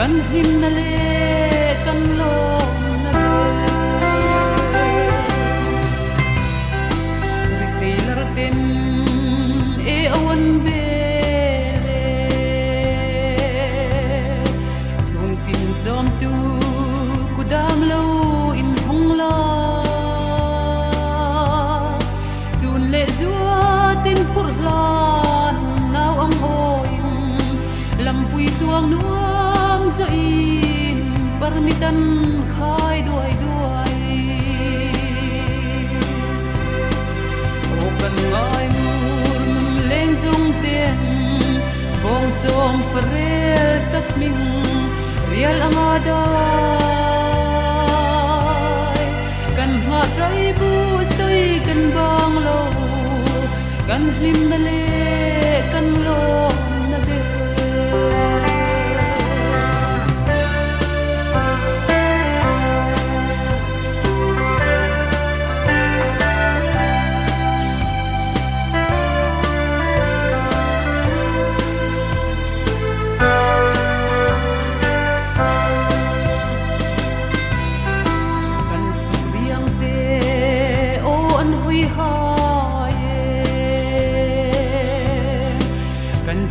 kan him na le kan lom na le rikailar din e awan bele chung tin chom tu kudam lo in hong la chun le zua tin phur lan naw ang hoim lampui tuang nuam zo in permitan khai duai duai o kan ngai mur num leng zong ten bong chom farel sak ming rial amadai kan ma trai bu sei kan bang lo kan hlim na le kan lo na be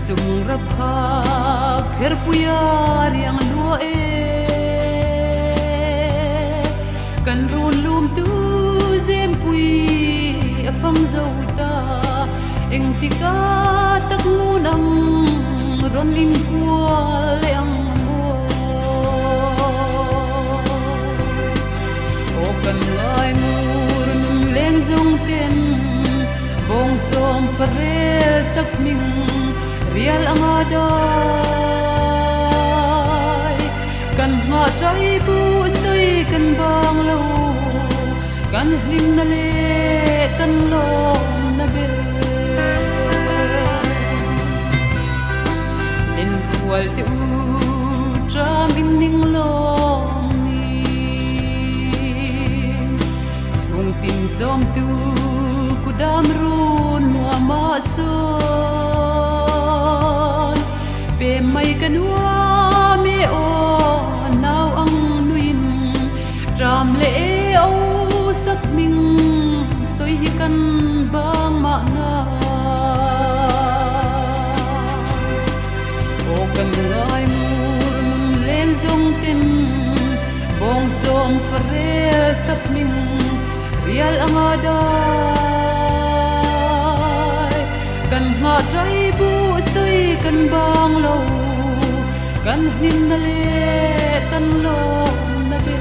chung rapha pher puyar yang lua e kan run lum tu zem pui afam zau ta eng tika tak ngunam ron ling kwa le ang mo o kan ngai mur num leng zong ten bong chom farel sak ning rial amadai kan ma trai bu sei kan bang lo kan hlim na le kan lom na be nen pual te u tram in ning lom ni chung tin chom tu kudam run wa ma so pe mai kanua me o naw ang nuin tram le o sak ming soi hi kan bang ma na o kan ngai mur num len zong tin bong chom farel sak ming rial amadai kan ma trai bu soi kan bang lo kan him na le kan lom na be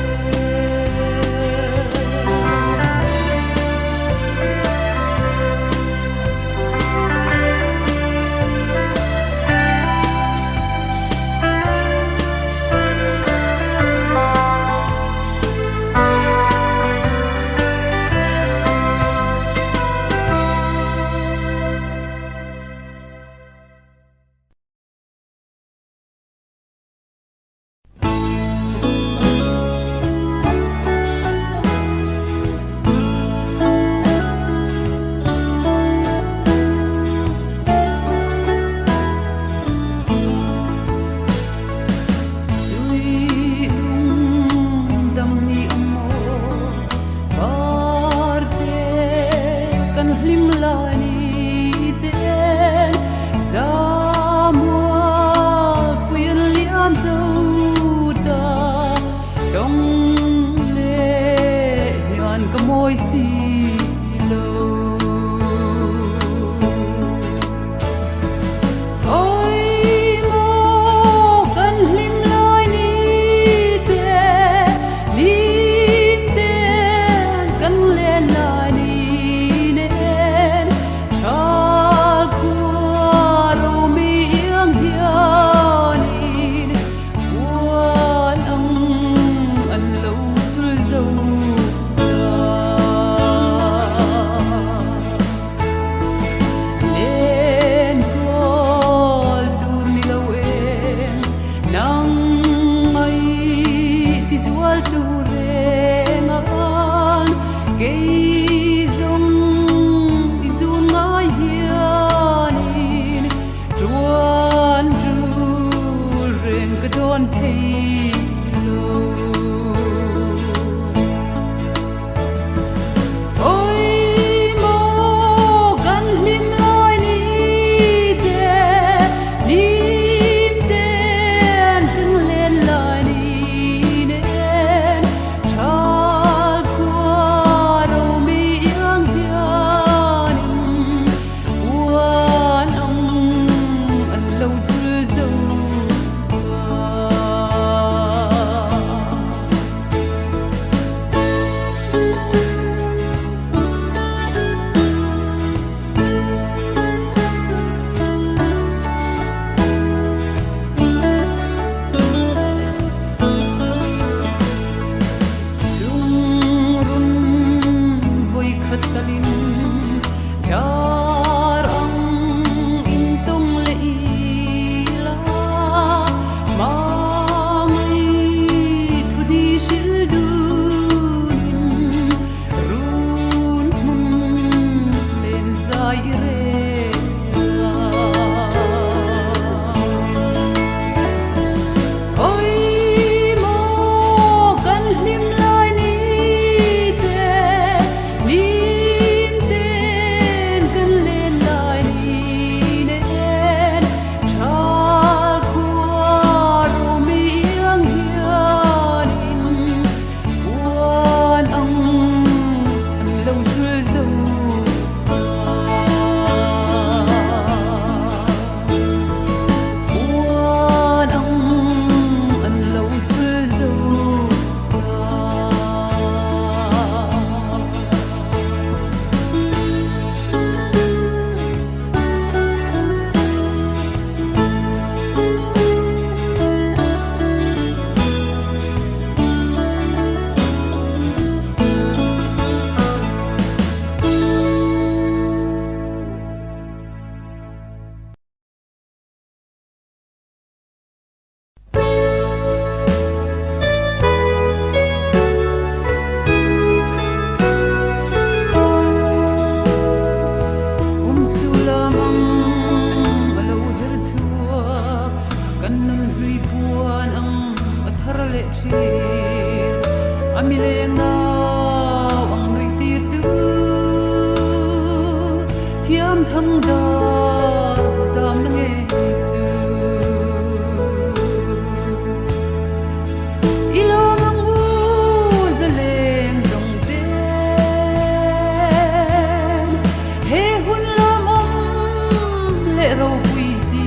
lệ râu quy đi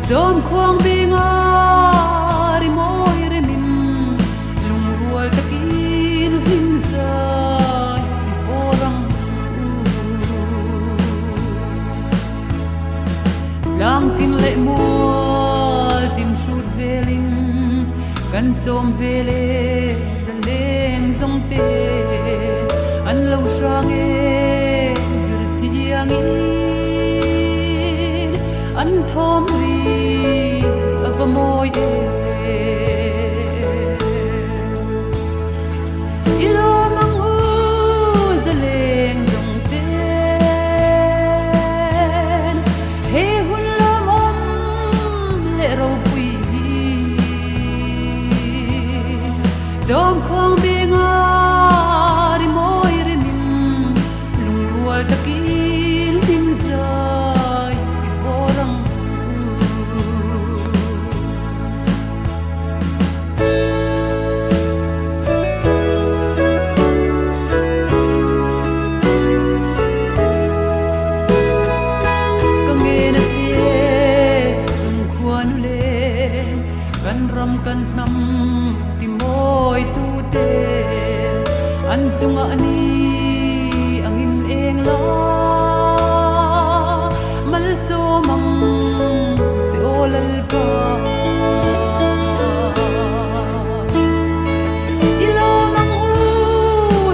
John khoang bê ngà ri môi re min lung rual takin hin zai i porang lang tin lệ mual tim sut velin kan som vele zaleng zong te an lâu sang e vir thiang in an thom ri ava moi e ilo mang u zaleng zong ten he hun lam om le ro pui jom khong be nga takin hin zai i porang kang e na che chung khuan le kan ram kan nam ti moi tu te an chunga ani la mal so mang ti olal pa ilo mang u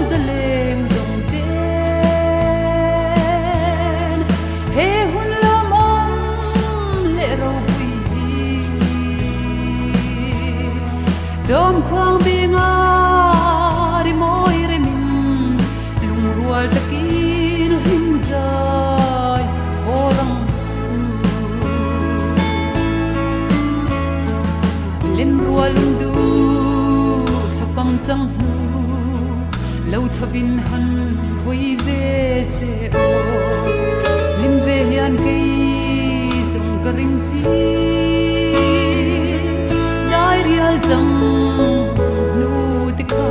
zaleng dong ten he hun la mong le ro pi jom khoang bi nga ri moi re min lung rual takin zai orang len rualung du thapang chang hu lo thavin han hui ve se o lim ve hian ke zong karing si dai rial chang nu tikha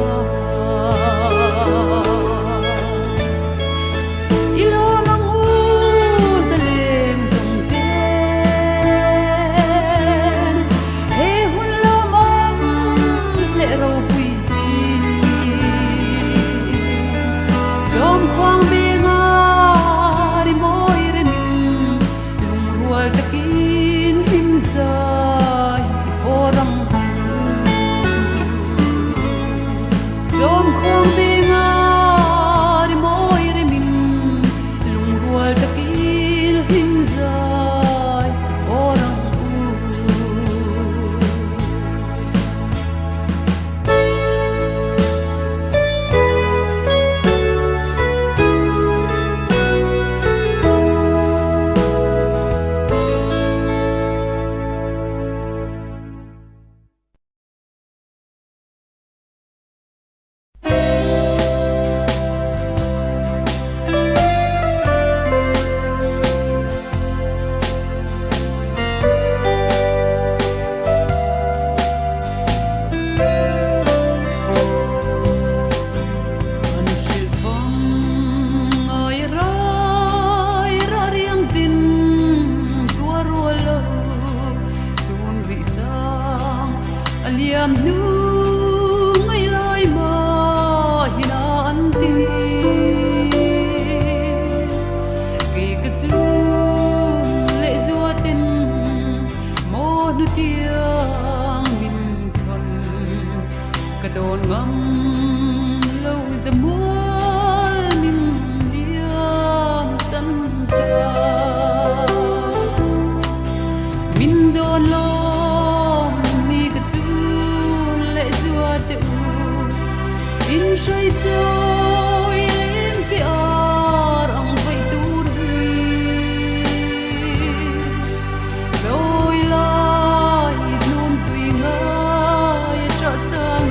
liam nu ngay loi ma hina an ti ki ka chu le zua tin mo nu tiang min thon ka don ngam lâu za mual min liam san ta min don lo in say trôi lên cái ar ông vậy tur rồi lại luôn tùy ngay cho chang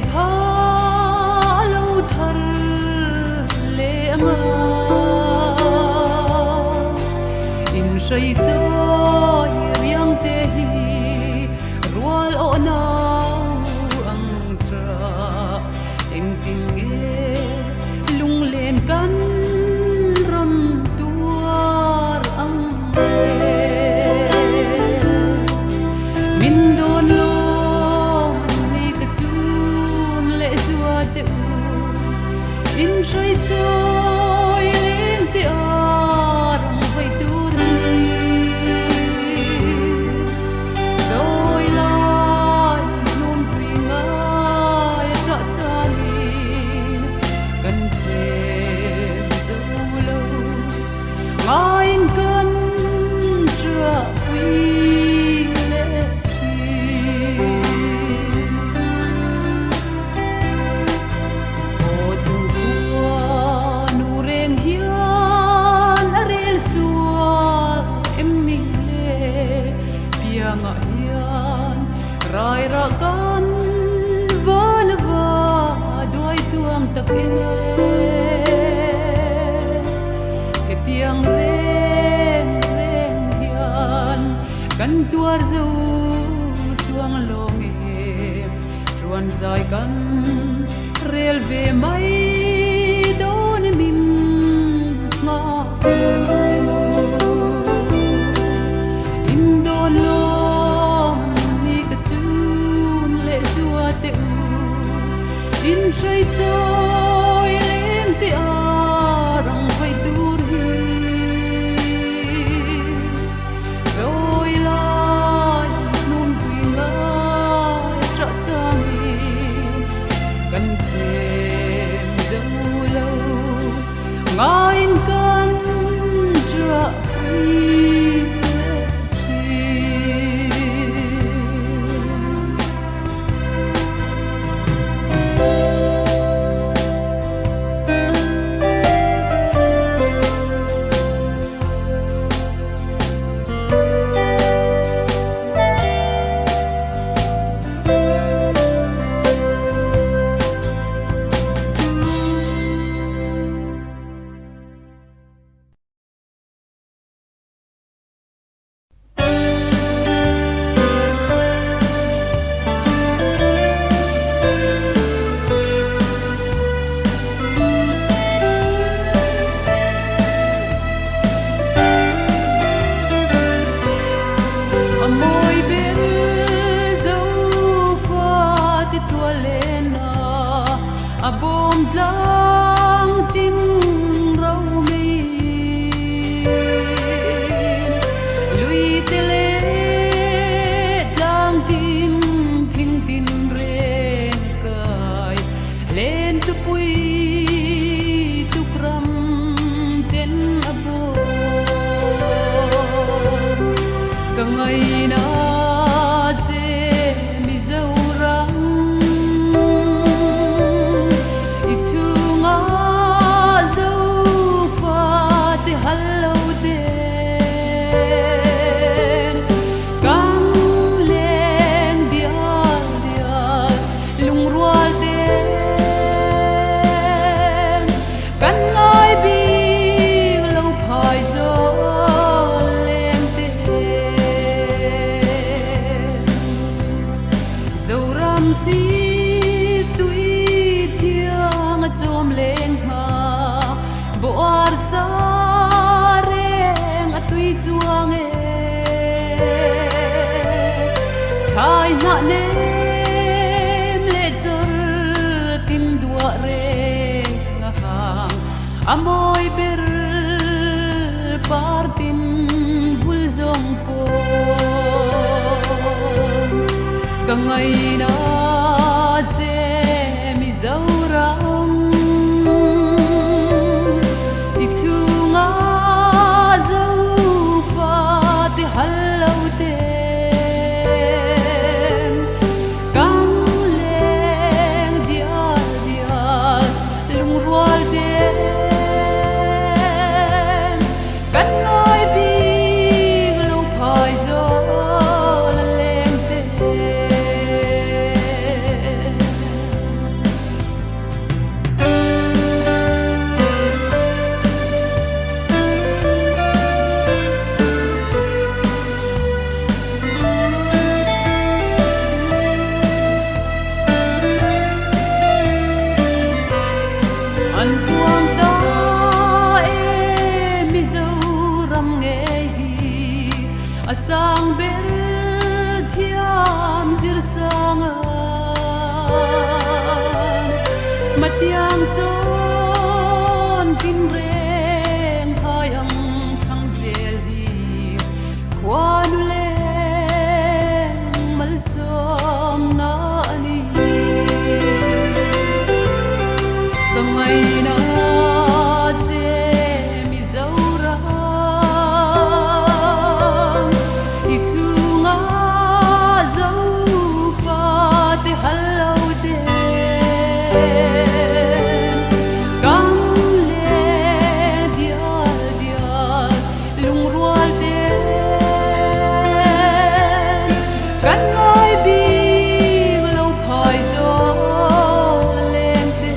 pha lâu thar le anga in sei choi riang te hi rual o nau ang tra eng ting e lung len kan ron tuar ang min don lo ni ka chun le zua te u in sei choi len te arang vai tu ri choi lai nun pi ngai ra chalin kan thêm dấu lâu ngain kan tra quy lệ o chung tua nu reng hian arel sual em ni le pianga hian rai ra kan va đuôi chuang tak e tiang reng hian kan tuar zo chuang long e chuan zai kan rel ve mai don min nga in don long ni ka chun le zua te u in sei choi lem te arang vai dur hi choi lai nun pi ngai tra changin kan thêm dấu lâu ngain kan tra quy amoi bên dấu pha ti tua lena a bom tlang tin rau mi lui te le tlang tin thing tin ren kai len tu pui tu kram ten abo ka ngai na che mi zau rang i chunga zau fa te hallo de kang len dia lung rual de kan ngai bi lo phai zo len te zoram si tui thiang a chom leng ma boar sa reng a tui chuang e thai na nem le chor tin dua reng a hang amoi ber partin vul zong po ka ngai na che mi zau rang i chunga zau fa te hallo te kang leng dia lung rual de kan ngai bi lo phai zo la leng te tiang son tin reng hai ang thang zel hi quan leng mal som na ani tangai na che mi zaura i thunga zau fa te hallo de cam le dia dia lung rual de kan ngoi bi lo phai zo leng te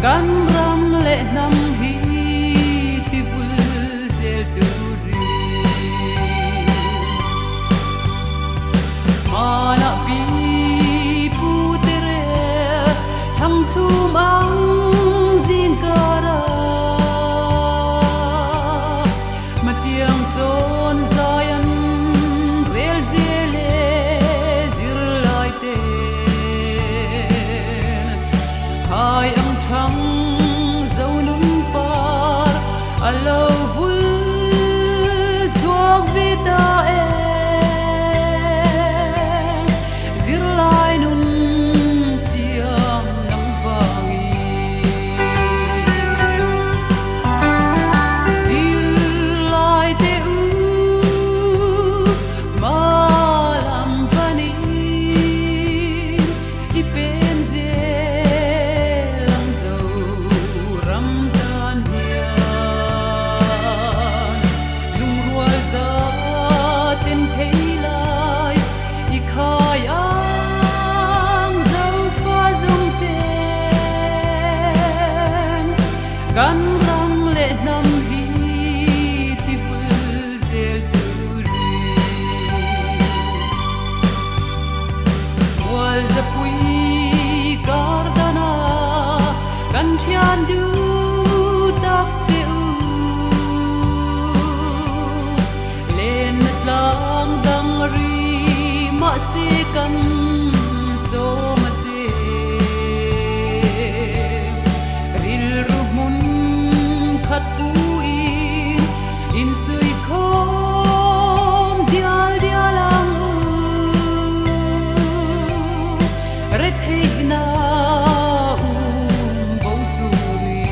kan ram le nam hi ti vul zel tu ri mana pi pu tere thang thu mang zin kara matiang son zayan vel zele zir lai te hai ang thang dấu nung par alo vul chuak vi ta e zir lai nun siam nang vangi zir lai te u malam pani ipen ze kan ram le nam hi ti vul zel tu ri wal za pui gardana kan thian du tak te u len tlang dang ri ma se kan so ma che ril ru mun khat pu in sui khom dial dialang u re thei na bo tu ri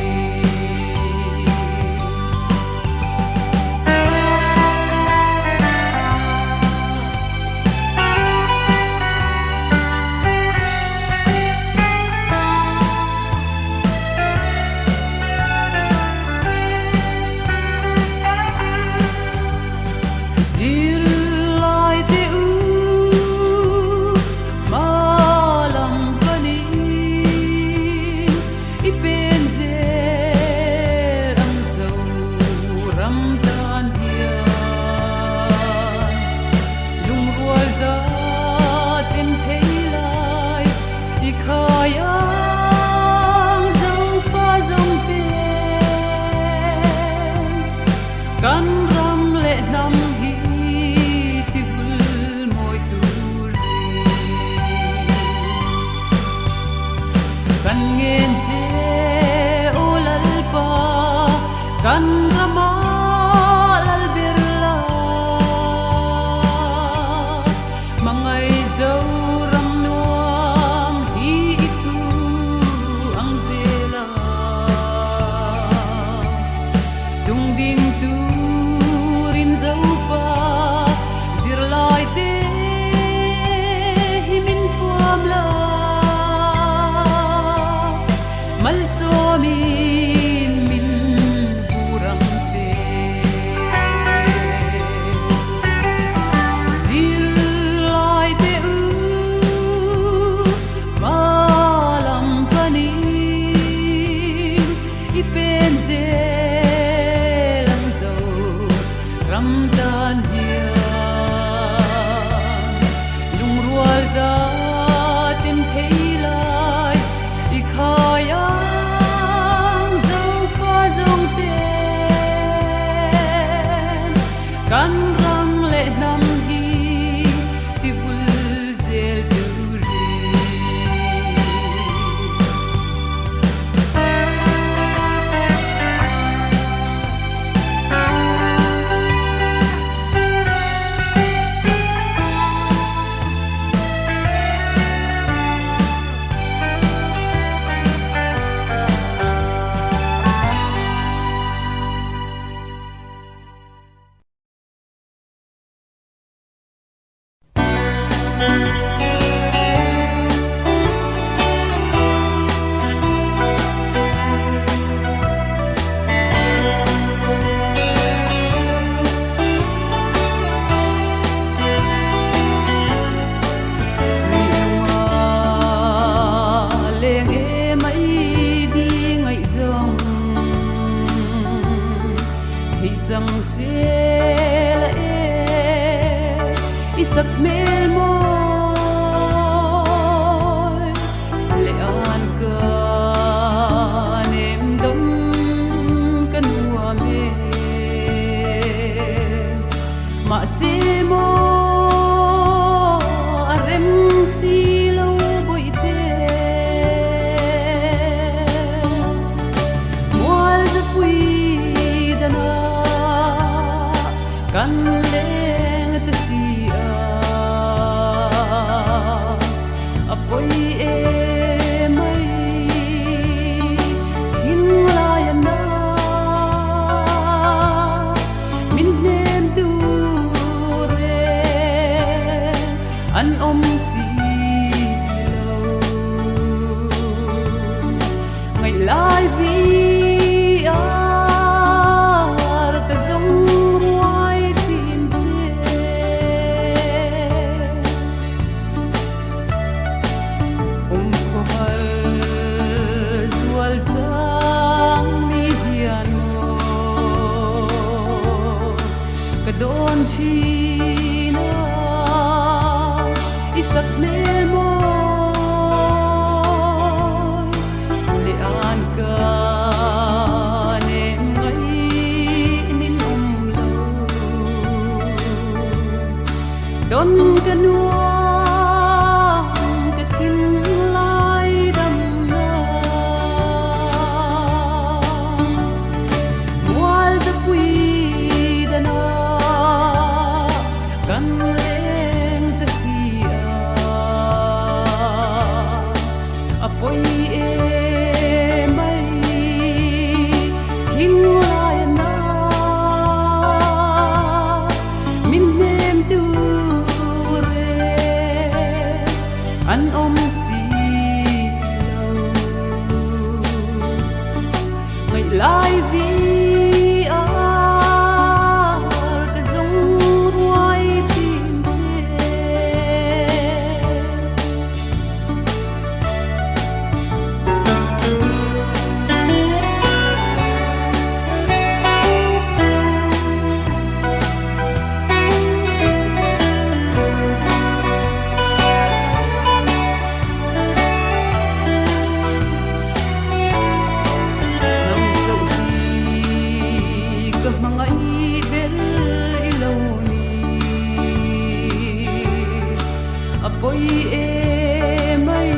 kan rama lalberla mangai dâu ram nuam hi itu ang zela dung ding tu rin dâu fa zir lai te himin thuam la mal so min min burang te zir lai te u malam pani ipen zelang zo ram dan hian lung rual za tim thei lai i khaya kan rang le nam hi ti vul zel tu re chẳng xe là isak mel môi lệ an ca nem đâm căn hoa mê mà xe mô arem si lâu bội tê mual da pui dana kan leng ta sia apoi e mai hin lai na min nem tu re an om si lo ngày lai vi don china isak mel môi le an ca nem ngai nin lo don kanua ka thin lai dam na mual da pui dana kan leng ta sia apoi e mai hin lai na min nem tu re an om si lo ngày lai vi mga ibel iloni apoy e mai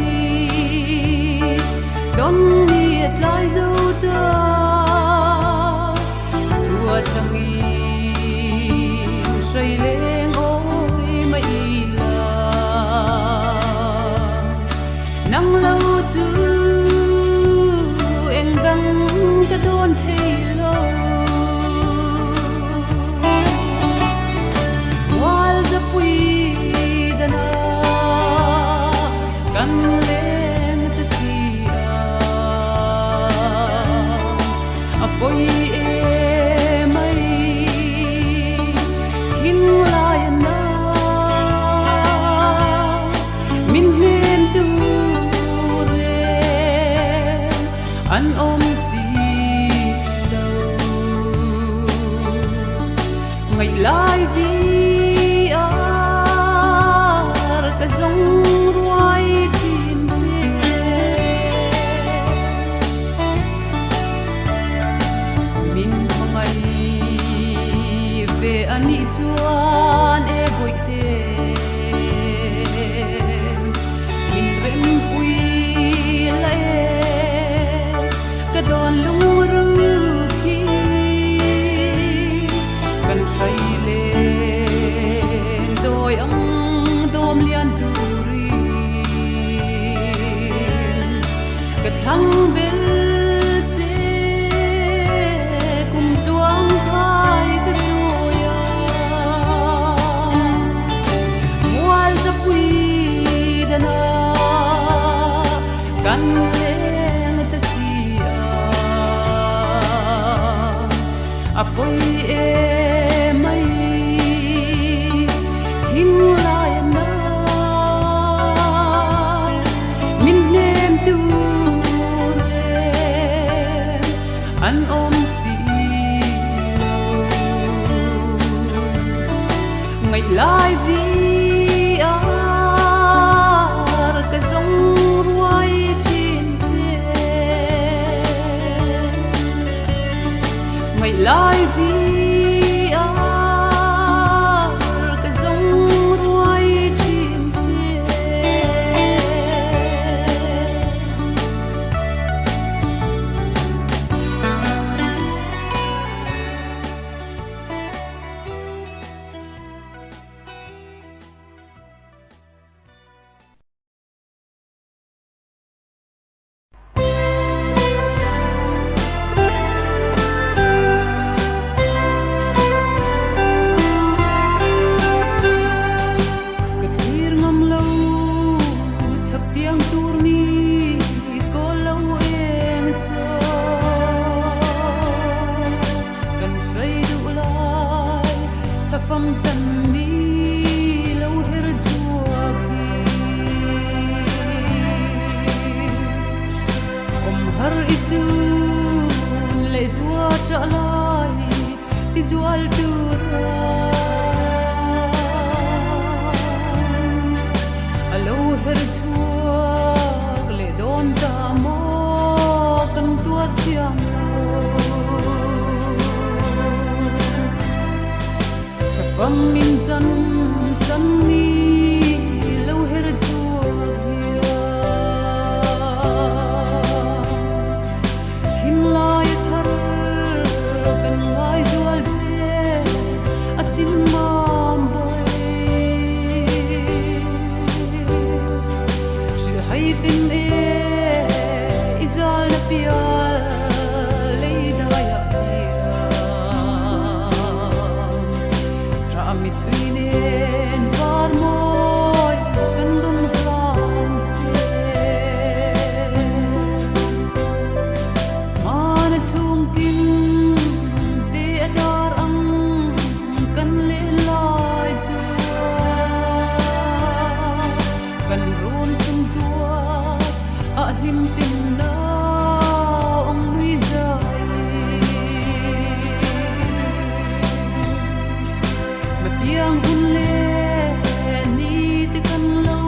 don niat lai zo ta an om si đâu ngày lai vi ar ka zong ruai tin te min mangai ve ani chuan e boi te min rem pui la e ka don lung ru khi kan sai le doi ang dom lian tu ri ka thang bel che kum tuang khai ka joya mual za pui dana kan leng ta sia apoi e mai thing lai na min nem tu re an om si ngày lai vi ar ka zong ruai tin te ngày lai vi ar ka zong ruai tin te Kasir ngam lâu chắc tiếng tur mi có lâu em so cần say đủ lại cha pham chân đi lâu her chua khi har itu le zua trở lại ti zual tu ra alo her chuak le don ta mo kan tuat chiang lo ka pam min chan san ni lo her chuak dia thim lai thar kan ngai zual che asin mam boy shi hai tin e izal na pial le da ya tra mi tuinen var moi kan dun plan che mana chung tin te adar ang kan le lai chu kan run sum tua a him tin na ong lui zai matiang hun le ni te kan lo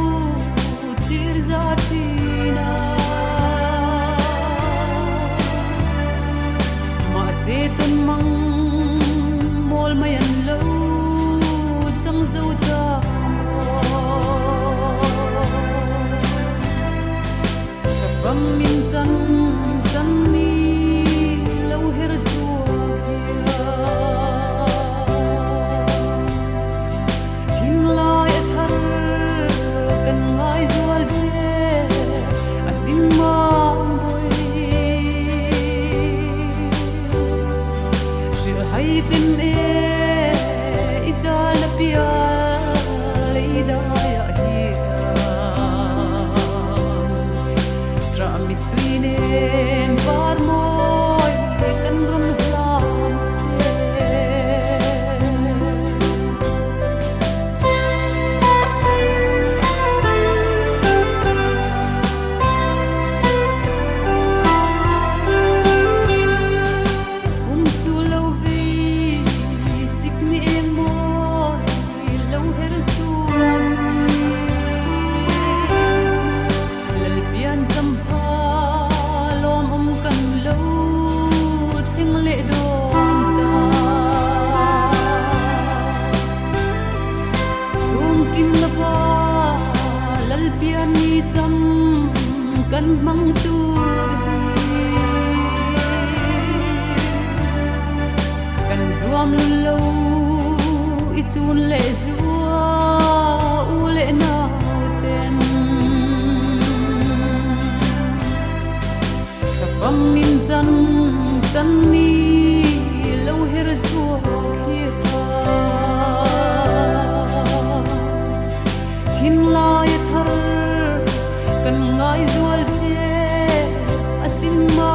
thir za tina ma se tun mang mol mayan lo chang zo ta mo ka pam pian ni cham kan mang tur kan zuam lo i chun le zua u le na ten sa pam min chan san ni lo her chua khi ha hin lai thar kan ngai zual che asin ma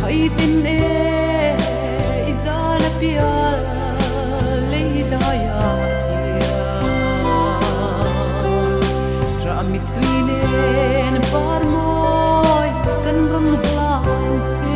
hai tin e izala pia leidaya tra mituine par moi kan rong plan che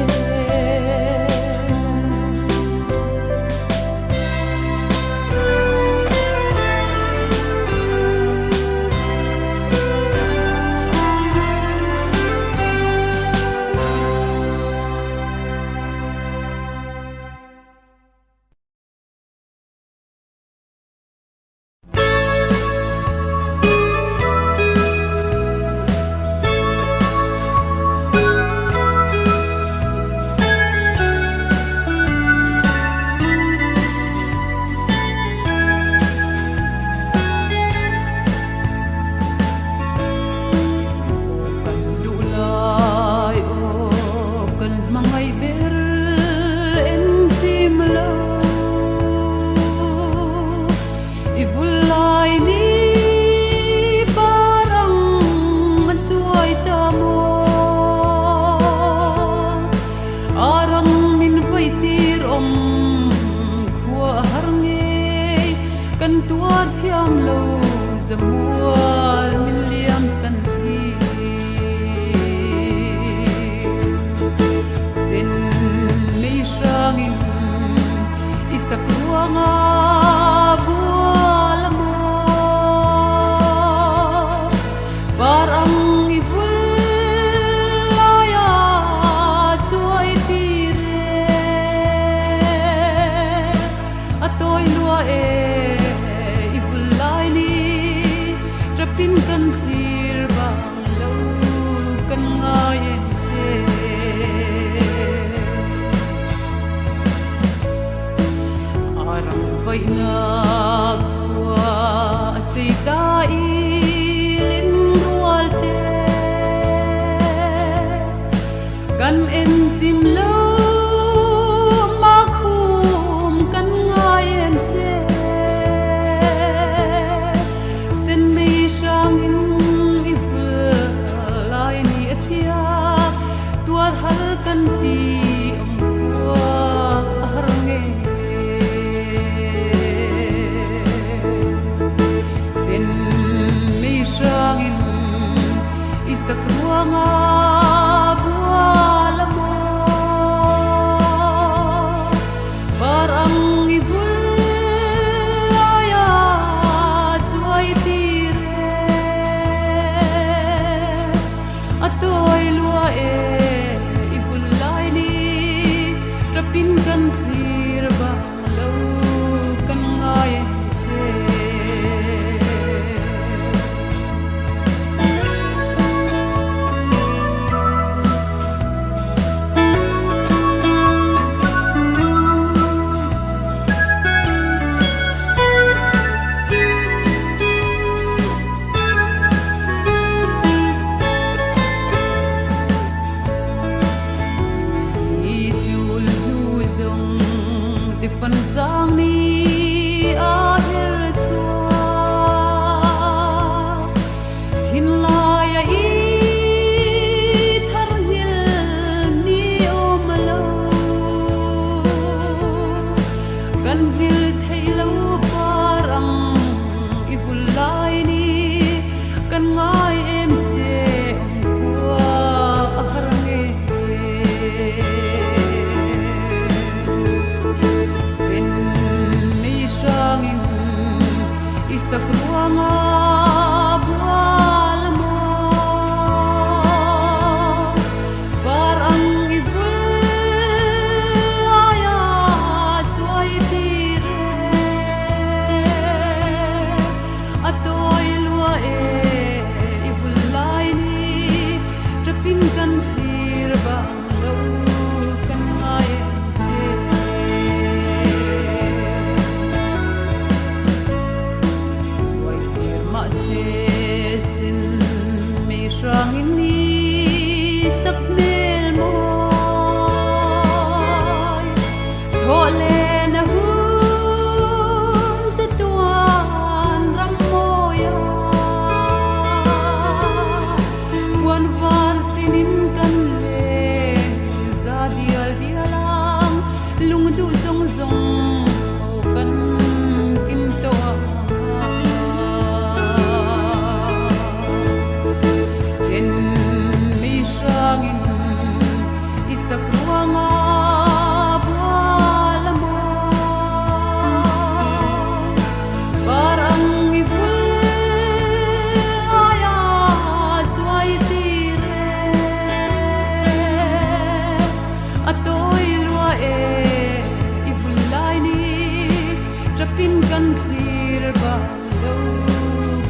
kan thlir ba lo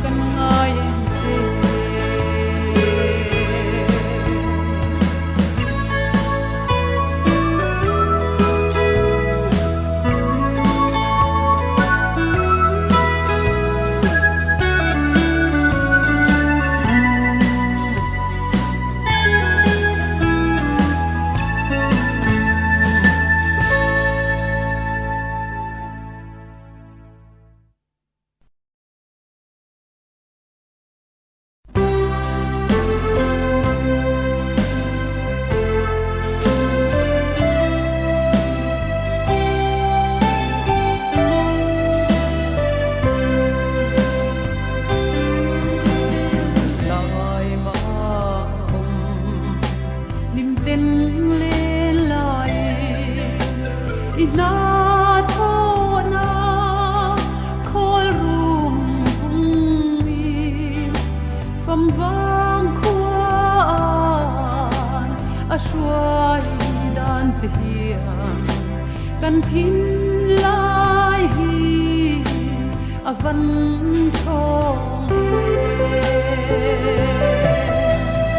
kan ngai em te na tho na khol rum kum mi from vang khuan a shuai dan hiam kan thin lai hi a van thong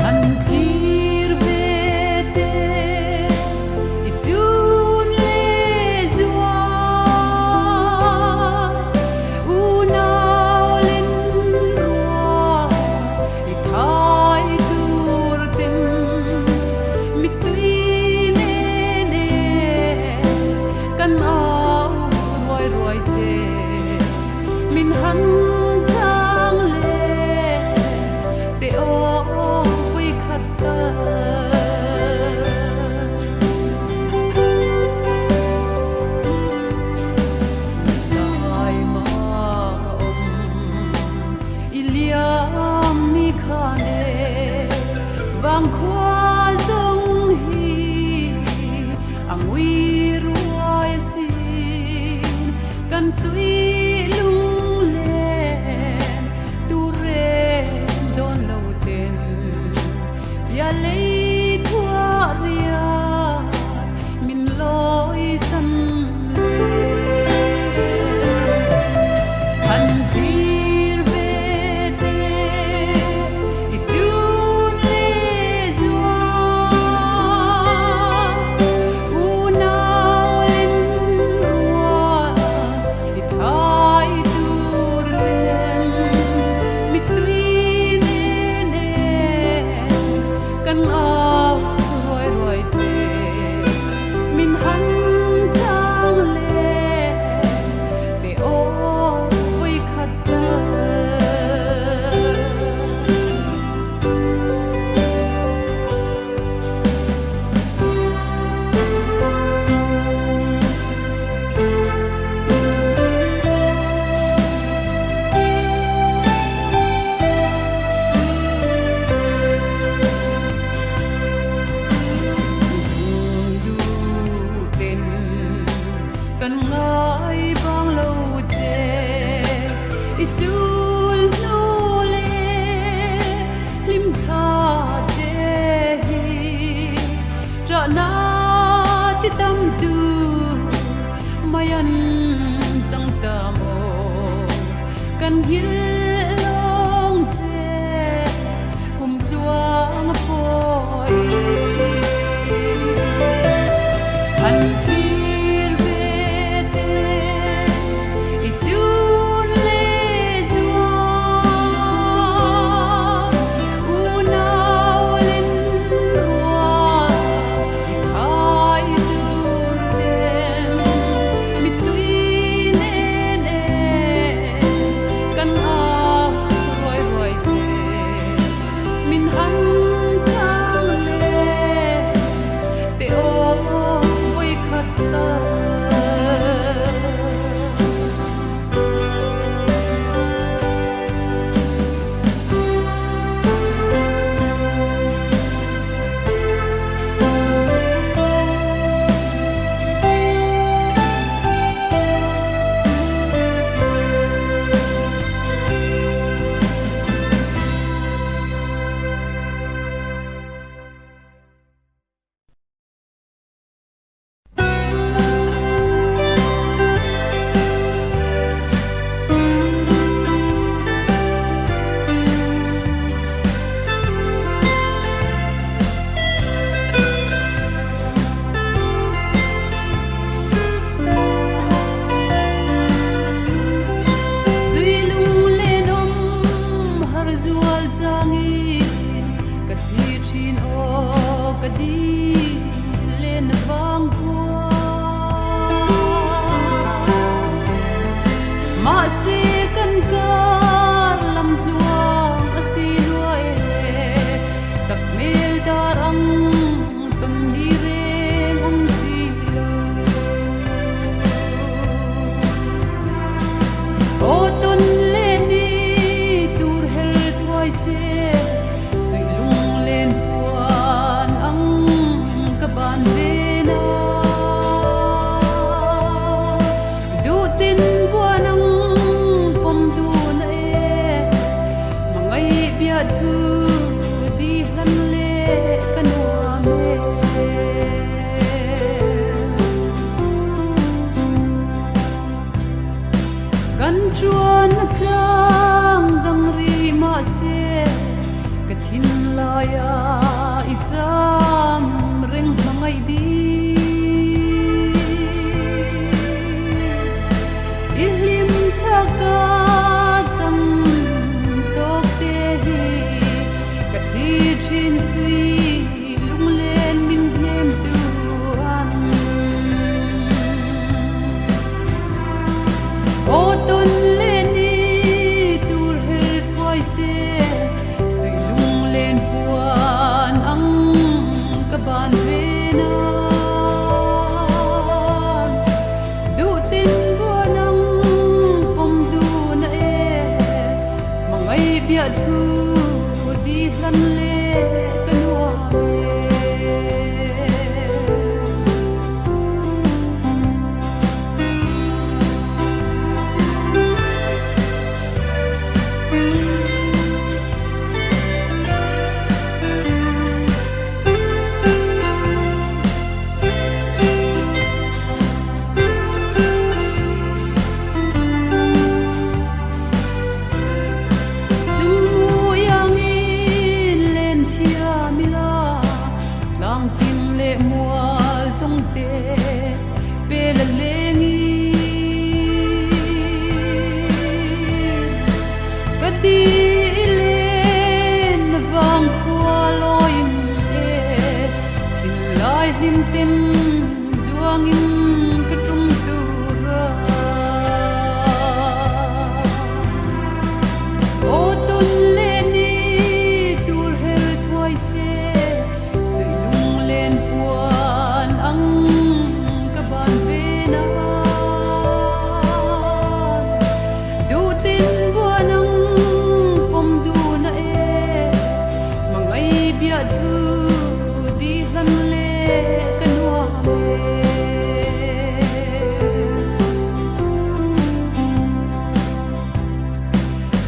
an clear vete min han chang le te o vui khat ta lai ma om iliam ni khane wang khwa zong hi angui ruai sin kan sui tâm tư mayan chẳng ta mô cần hiến long che cùng chuang phôi anh thiên về te i chun le jua u nao lên rua i khai tu lên mi tui nên kan si kan ka lam chuang a si lua e sak mel darang tom ni reng ang si lo o ton le ni tur hel thoi se sui lung len puan ang ka ban ve na du tin buan ang pom du na e mangai biat hu di han le kanwa me kan chuan tlang dang ri ma se ka thin la ya i cham reng mangai di i hlim thaka cham tok te hi ka thi thin sui lung len min nem tu an o ton le ni tur hel thoi se sui lung len puan ang ka ban ve na du tin buan ang pom du na e mangai biat hu di hlan le kanwa me Chu yang in len thia mila tlang tim le mual song te pe la lengi ka ti len na vang khua loin e thin lai him tin zuang in ka tum tu ra o ton le ni tur hel thoi se sui lung len puan ang ka ban ve na du tin buan ang pom du na e mangai biat hu di hlan le kanwa me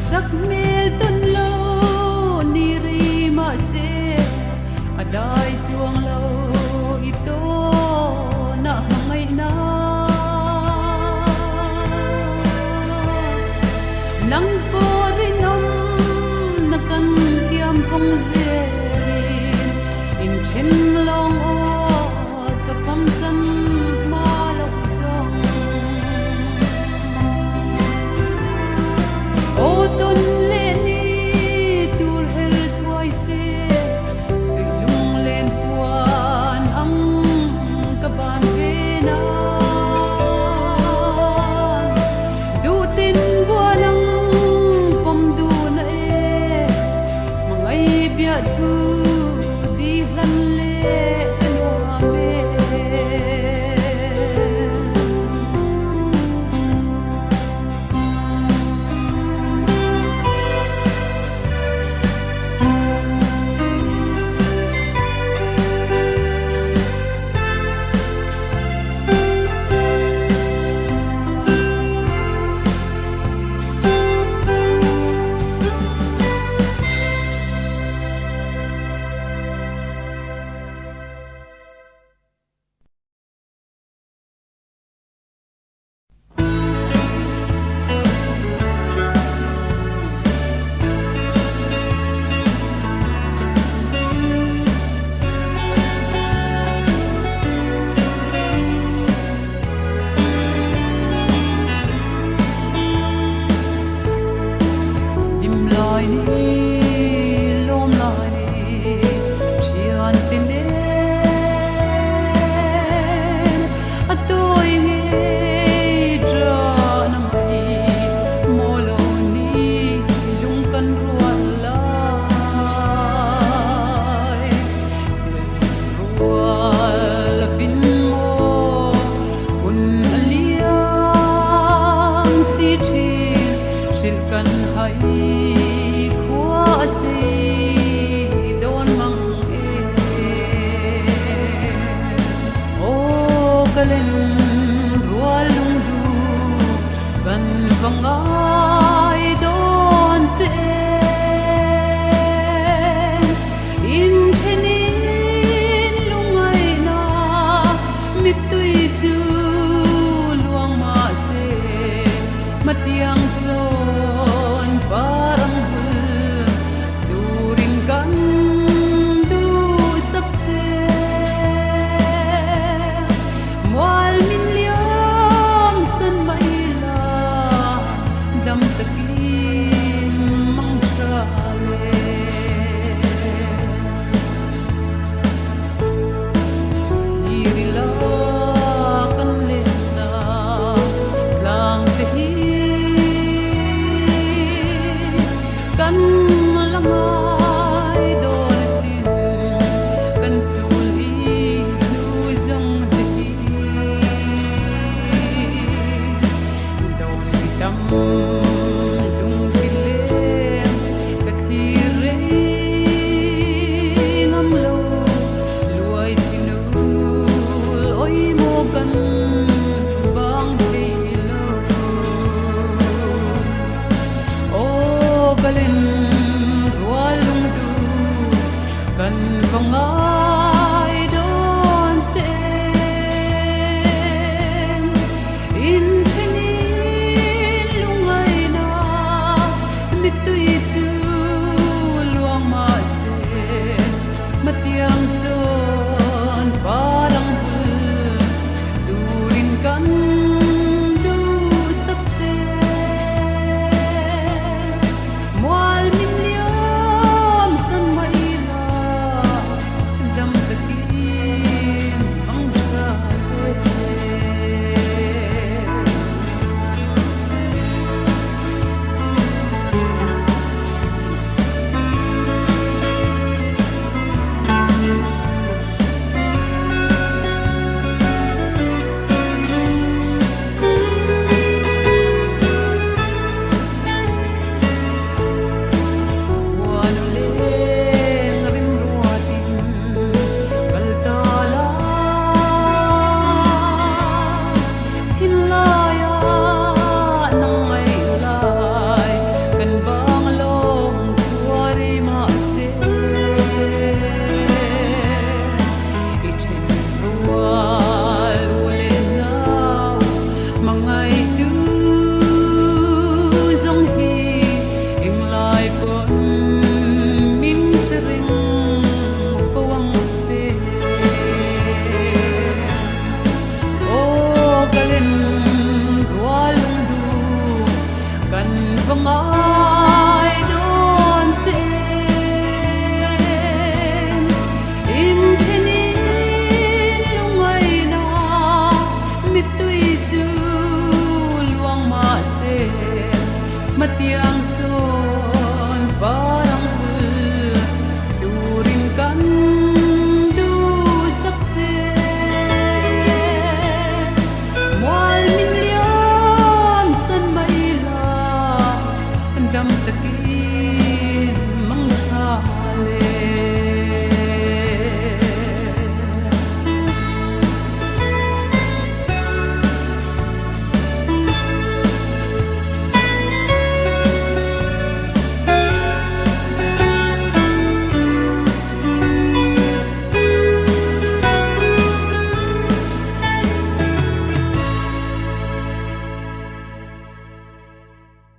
sak mel ton lo ni ri ma se adai chuang lo i to na mangai na nang po rin om na kan tiam phong ze in chen long o cha pham san ma lo zong o ton le ni tur hel thoi se sui lung len puan ang ka ban ve na du tin buan ang pom du na e mangai biat hu di hlan le kanwa me mai khua si don mang e o kalen rualung du kan vangai don se in thenin lungai na mitui chu luang ma se matiang son parang hul durin kan du sak se mual min liam san mai la dam takin mang trale irila kan lena tlang te hi kan langai don sin kan sul i nu jong te hi don vitam lung kilem ka khire ngam lo luai tinul oi mo kan bang hilo o kalen rualung du kan vangai don se in thenin lungai na mitui chu luang ma se matiang son parang hul durin kan du sak se mual min liam san mai la dam takin ang trale Wanuleng rimruatin kaltala hinlaya nangai lai kan banglong tuari ma se ithin rual ulen nau mangai du zong hi ing lai pon min ring fawang te o kalen rualung du kan vangai don se in thenin lungai na mitui chu luang ma se matiang